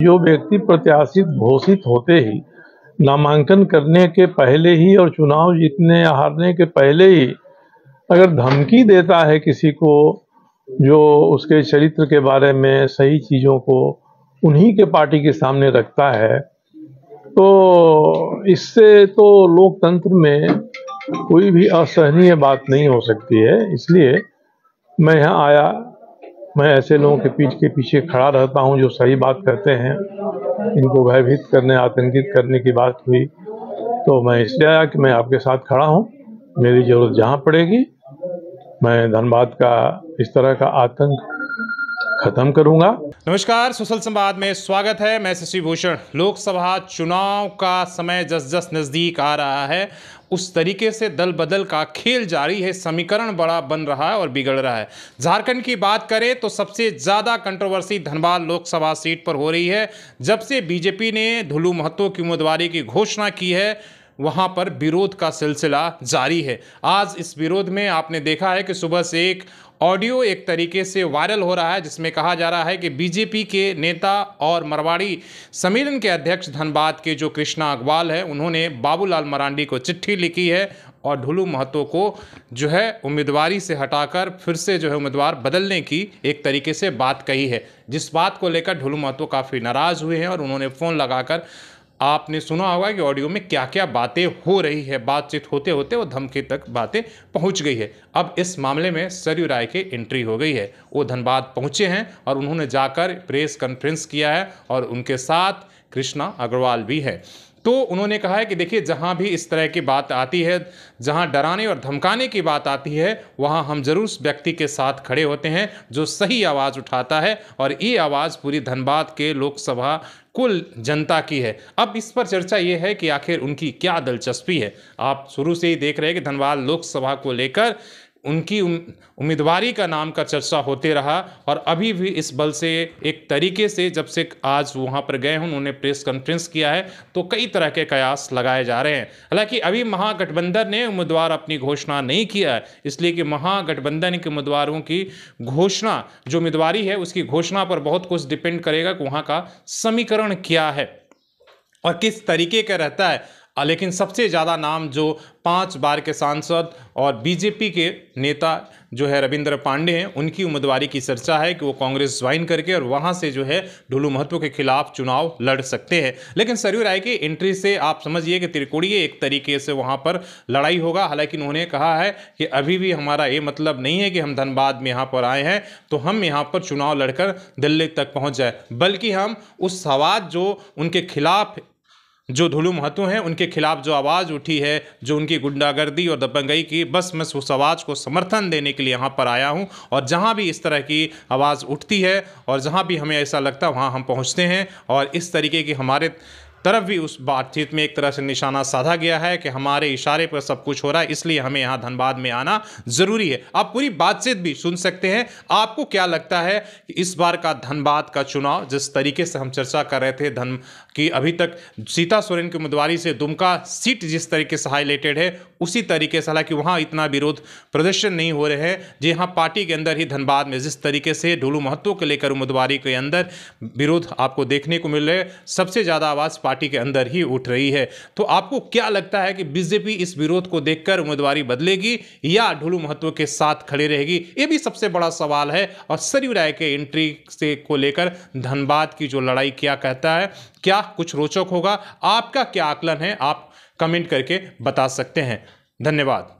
जो व्यक्ति प्रत्याशी घोषित होते ही नामांकन करने के पहले ही और चुनाव जीतने या हारने के पहले ही अगर धमकी देता है किसी को, जो उसके चरित्र के बारे में सही चीज़ों को उन्हीं के पार्टी के सामने रखता है, तो इससे तो लोकतंत्र में कोई भी असहनीय बात नहीं हो सकती है। इसलिए मैं यहाँ आया, मैं ऐसे लोगों के पीठ के पीछे खड़ा रहता हूँ जो सही बात करते हैं। इनको भयभीत करने, आतंकित करने की बात हुई तो मैं इसलिए आया कि मैं आपके साथ खड़ा हूँ। मेरी ज़रूरत जहाँ पड़ेगी मैं धनबाद का इस तरह का आतंक खत्म करूंगा। नमस्कार, सोशल संवाद में स्वागत है। मैं शशि भूषण। लोकसभा चुनाव का समय जस जस नजदीक आ रहा है, उस तरीके से दल बदल का खेल जारी है। समीकरण बड़ा बन रहा है और बिगड़ रहा है। झारखंड की बात करें तो सबसे ज्यादा कंट्रोवर्सी धनबाद लोकसभा सीट पर हो रही है। जब से बीजेपी ने ढुलू महतो की उम्मीदवारी की घोषणा की है, वहां पर विरोध का सिलसिला जारी है। आज इस विरोध में आपने देखा है कि सुबह से एक ऑडियो एक तरीके से वायरल हो रहा है, जिसमें कहा जा रहा है कि बीजेपी के नेता और मरवाड़ी सम्मेलन के अध्यक्ष धनबाद के जो कृष्णा अग्रवाल है, उन्होंने बाबूलाल मरांडी को चिट्ठी लिखी है और ढुलू महतो को जो है उम्मीदवारी से हटाकर फिर से जो है उम्मीदवार बदलने की एक तरीके से बात कही है। जिस बात को लेकर ढुलू महतो काफ़ी नाराज़ हुए हैं और उन्होंने फ़ोन लगाकर, आपने सुना होगा कि ऑडियो में क्या क्या बातें हो रही है। बातचीत होते होते वो धमकी तक बातें पहुंच गई है। अब इस मामले में सरयू राय की एंट्री हो गई है। वो धनबाद पहुंचे हैं और उन्होंने जाकर प्रेस कॉन्फ्रेंस किया है और उनके साथ कृष्णा अग्रवाल भी है। तो उन्होंने कहा है कि देखिए, जहां भी इस तरह की बात आती है, जहां डराने और धमकाने की बात आती है, वहां हम जरूर उस व्यक्ति के साथ खड़े होते हैं जो सही आवाज़ उठाता है, और ये आवाज़ पूरी धनबाद के लोकसभा कुल जनता की है। अब इस पर चर्चा ये है कि आखिर उनकी क्या दिलचस्पी है। आप शुरू से ही देख रहे हैं कि धनबाद लोकसभा को लेकर उनकी उम्मीदवारी का नाम का चर्चा होते रहा, और अभी भी इस बल से एक तरीके से जब से आज वहाँ पर गए हैं, उन्होंने प्रेस कॉन्फ्रेंस किया है, तो कई तरह के कयास लगाए जा रहे हैं। हालांकि अभी महागठबंधन ने उम्मीदवार अपनी घोषणा नहीं किया है, इसलिए कि महागठबंधन के उम्मीदवारों की घोषणा, जो उम्मीदवारी है उसकी घोषणा पर बहुत कुछ डिपेंड करेगा कि वहाँ का समीकरण क्या है और किस तरीके का रहता है। लेकिन सबसे ज़्यादा नाम जो 5 बार के सांसद और बीजेपी के नेता जो है रविंद्र पांडे हैं, उनकी उम्मीदवारी की चर्चा है कि वो कांग्रेस ज्वाइन करके और वहाँ से जो है ढुलू महतो के खिलाफ चुनाव लड़ सकते हैं। लेकिन सरयू राय की एंट्री से आप समझिए कि त्रिकोणीय एक तरीके से वहाँ पर लड़ाई होगा। हालांकि उन्होंने कहा है कि अभी भी हमारा ये मतलब नहीं है कि हम धनबाद में यहाँ पर आए हैं तो हम यहाँ पर चुनाव लड़कर दिल्ली तक पहुँच जाए, बल्कि हम उस आवाज़ जो उनके खिलाफ, जो ढुलू महतो हैं उनके खिलाफ जो आवाज़ उठी है, जो उनकी गुंडागर्दी और दबंगई की, बस मैं उस आवाज़ को समर्थन देने के लिए यहाँ पर आया हूँ। और जहाँ भी इस तरह की आवाज़ उठती है और जहाँ भी हमें ऐसा लगता है वहाँ हम पहुँचते हैं। और इस तरीके की हमारे तरफ भी उस बातचीत में एक तरह से निशाना साधा गया है कि हमारे इशारे पर सब कुछ हो रहा है, इसलिए हमें यहाँ धनबाद में आना ज़रूरी है। आप पूरी बातचीत भी सुन सकते हैं। आपको क्या लगता है कि इस बार का धनबाद का चुनाव, जिस तरीके से हम चर्चा कर रहे थे धन की, अभी तक सीता सोरेन की उम्मीदवारी से दुमका सीट जिस तरीके से हाईलाइटेड है, उसी तरीके से, हालांकि वहाँ इतना विरोध प्रदर्शन नहीं हो रहे हैं, जी हाँ, पार्टी के अंदर ही धनबाद में जिस तरीके से ढुलू महतो के लेकर उम्मीदवारी के अंदर विरोध आपको देखने को मिल रहे हैं, सबसे ज़्यादा आवाज़ पार्टी के अंदर ही उठ रही है। तो आपको क्या लगता है कि बीजेपी इस विरोध को देखकर उम्मीदवारी बदलेगी या ढुलू महतो के साथ खड़ी रहेगी? ये भी सबसे बड़ा सवाल है। और सरयू राय के एंट्री से को लेकर धनबाद की जो लड़ाई क्या कहता है, क्या कुछ रोचक होगा? आपका क्या आकलन है, आप कमेंट करके बता सकते हैं। धन्यवाद।